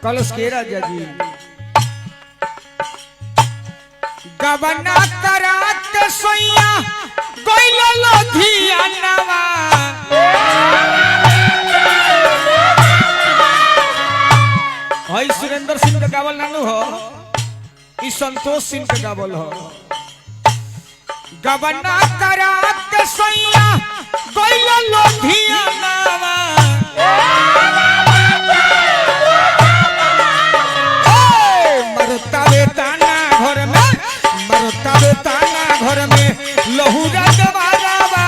कलश के राजा जी गबना करात सोइया कोइल लोधिया नवा हई सुरेंद्र सिंह का गावल नानू हो ई संतोष सिंह का गावल हो गबना करात सोइया कोइल लोधिया नवा मरता बेताना घर में मरता बेताना घर में लहूरा जवारावा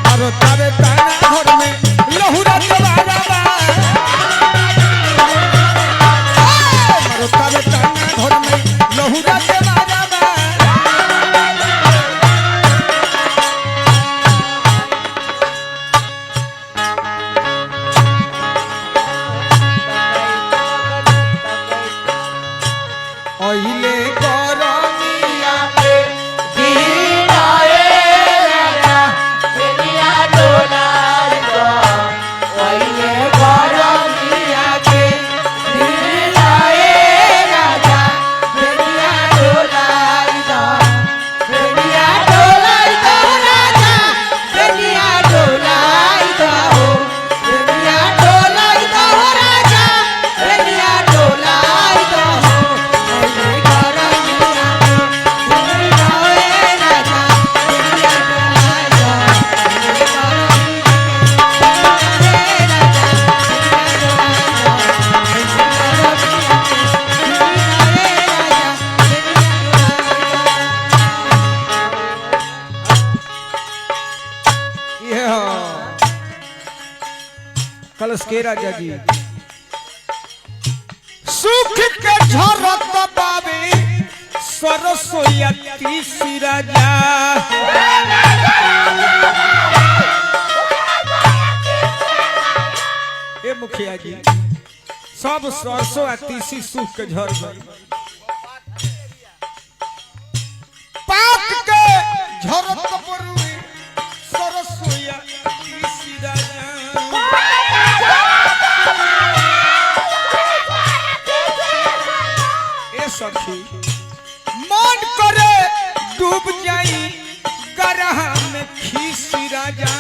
मरता बेताना घर में लहूरा जवारावा मरता बेताना घर में लहूरा जवारावा ओइले गरमिया के दिन आए राजा दुनिया डोलार दो ओइले गरमिया के दिन आए राजा दुनिया डोलार दो दुनिया डोलार दो राजा दुनिया डोलार दो दुनिया डोलार दो राजा दुनिया डोलार दो कलश के राजा जी सुख के झरत बाबे सरसोया तीसी राजा ए मुखिया जी सब सरसों आ तीसी सुख के झर गई पाक के झरत परुए सरसोया तीसी राजा सखी मन करे डूब जाई गरहा में खीसी राजा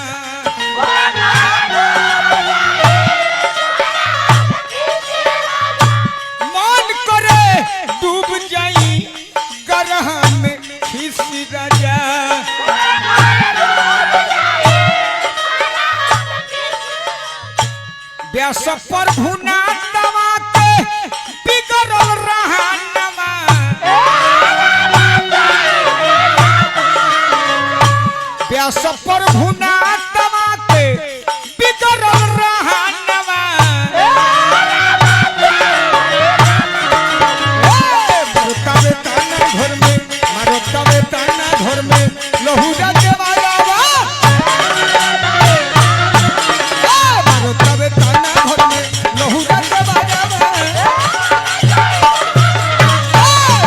मन करे डूब जाई गरहा में खीसी राजा व्यास पर भुना तवा के बिगड़ल रहा व्यास पर भुना तवा के बिगड़ल रहा नवा मरता बेताना घर में मरता बेताना घर में लहूरा जवारावा मरता बेताना घर में लहूरा जवारावा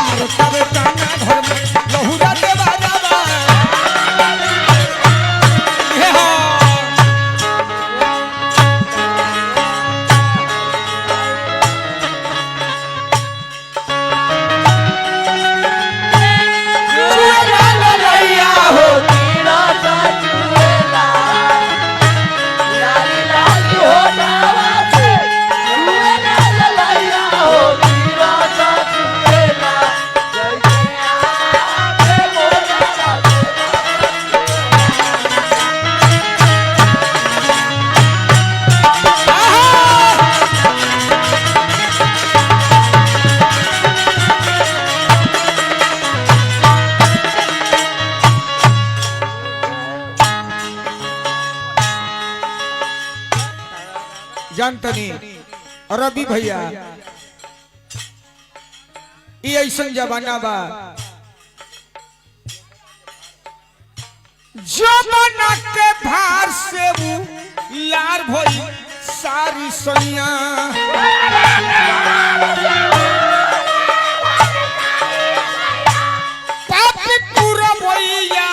मरता बेताना घर में लहूरा जवारावा जानतनी रवि भैया ऐसन जमाना बा जमाना के भार से वो लार भई सारी सैया पाप पूरा भैया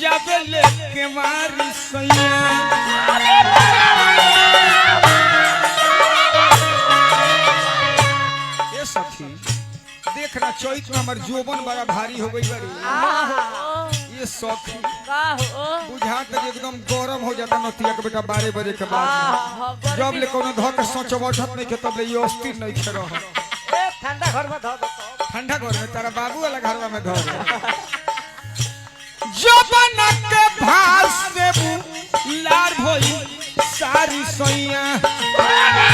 जब लेके मारी सैया देखना चैत में हमार जोबन बड़ा भारी हो गई बड़ी ये शौक का हो बुझा तक एकदम गरम हो जाता नतिया के बेटा 12 बजे के बाद जब ले कोनो धो के सोच बैठत नहीं के तब ले ये अस्थिर नहीं खे रह ठंडा घर में धो दो ठंडा घर में तारा बाबू वाला घर में धो जोबन के भास से लार भई सारी सोइया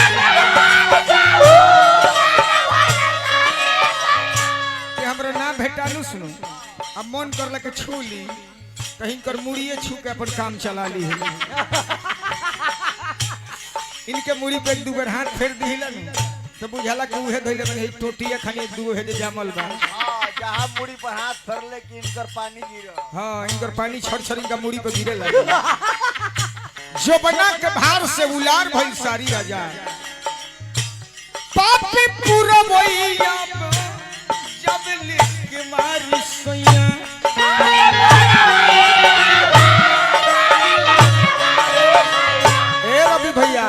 हमरा ना भेटालू सुनो अब मन करला के छू ली कहीं कर मुड़िए छू के अपन काम चला ली है इनके मुड़ी पे दू बार हाथ फेर दिला न तो बुझाला कि उहे धइले बने टोटिया खानी दू हे जे जामल बा हां जहां मुड़ी पर हाथ फेरले कि इनकर पानी गिरो हां इनकर पानी छड़ इनका मुड़ी पे गिरे लगे जो बना के भार से उलार भइल सारी राजा पापी पूरा भइया जब लिख मारी सोइया ए रवि भैया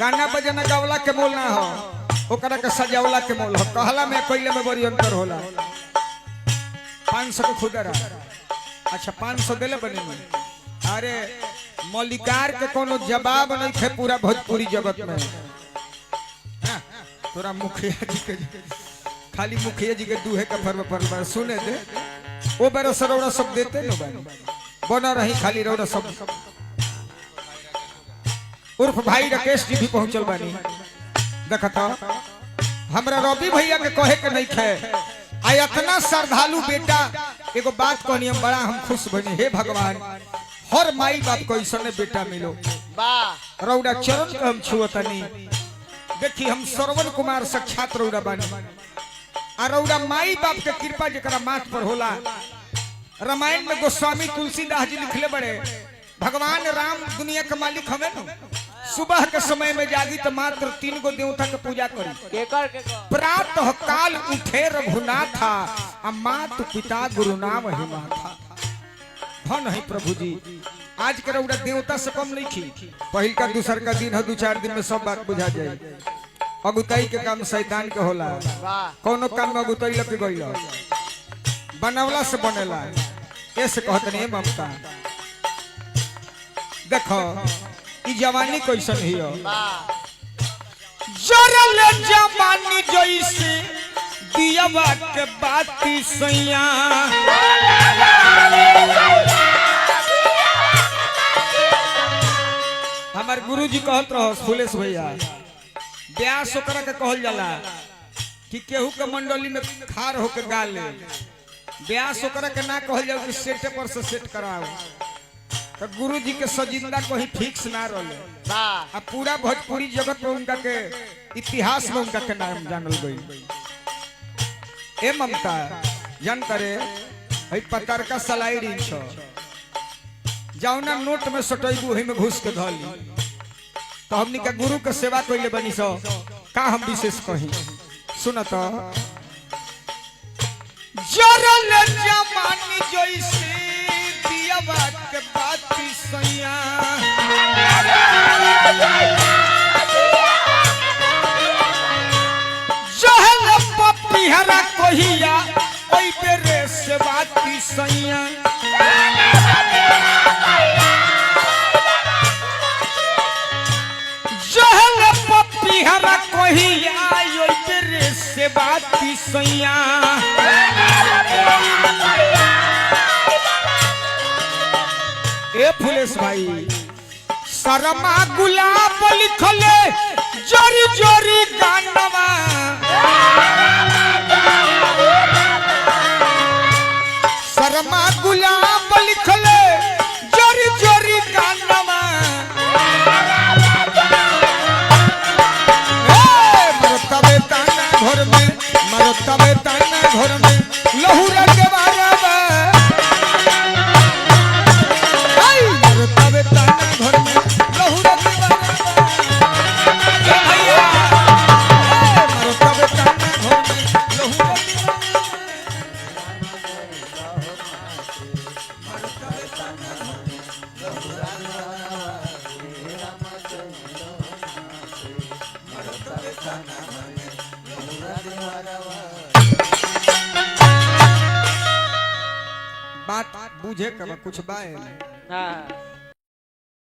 गाना बजाना गावला के मोल ना हो ओकरा के सजावला के मोल हो कहला में कइले में बड़ी अंतर होला 500 के खुदरा अच्छा 500 देले बने में अरे मलिकार के कोनो जवाब नहीं थे पूरा भोजपुरी जगत में तोरा मुखिया जी के खाली मुखिया जी के दूहे का फर सुने दे वो बेरो सरोड़ा सब देते नो भाई बना रही खाली रोड़ा सब उर्फ भाई राकेश जी भी पहुंचल बानी देखता हमरा रवि भैया के कहे के नहीं खे आ इतना श्रद्धालु बेटा एगो बात कहनी हम बड़ा हम खुश बनी हे भगवान हर माई बाप को ऐसने बेटा मिलो वाह रौड़ा चरण के हम छुअतनी देखी हम श्रवण कुमार साक्षात रौड़ा बानी आ रौड़ा माई बाप के कृपा जरा माथ पर होला रामायण में गोस्वामी तुलसीदास जी लिखले बड़े भगवान राम दुनिया के मालिक हमें न सुबह के समय में जागी तो मात्र 3 गो देवता के पूजा करी प्रातः काल उठे रघुनाथा आ मातु पिता गुरु नाम ही माथा धन है प्रभु जी आज के रौड़ा देवता से कम नहीं थी पहिल का दूसर का दिन है 2-4 दिन में सब बात बुझा जाए अगुताई के काम शैतान के होला कोनो काम में अगुताई लग गइल बनवला से बनेला ऐसे कहत नहीं ममता देखो ई जवानी कैसन हियो जरल जवानी जैसे दियावा के बाती सैया हमार गुरुजी कहत रहो फुलेश भैया ब्यास ओकरा के कहल जाला कि केहू के मंडली में खार होकर गा ले ब्यास ओकरा के ना कहल जाओ कि सेटे पर से सेट कराओ तो गुरुजी के सजिंदा कहीं फिक्स ना रहले वाह अब पूरा भोजपुरी जगत में उनका के इतिहास में उनका के नाम जानल गई ए ममता जान करे हई पतर का सलाई रिंच जाऊना नोट में सटैबू हई में घुस के धली तो हमनी का गुरु के सेवा कइले बनी सो का हम विशेष कही सुन तो जरल जमानी जैसे दियावा के बाती सैया जहल पपिहरा कहिया ओई पे रे से बाती सैया जहल पपिहरा कहिया ओई पे रे से बाती सैया ए फुलेश भाई शर्मा गुलाब लिखले जोरी जोरी गानवा शर्मा गुलाब लिखले जोरी जोरी गानवा मरतबे ताना घर में मरतबे ताना घर में लहुरा के बारवा तबे ताना घर में लहुरा के बारवा भैया बुझे कब कुछ बाए हाँ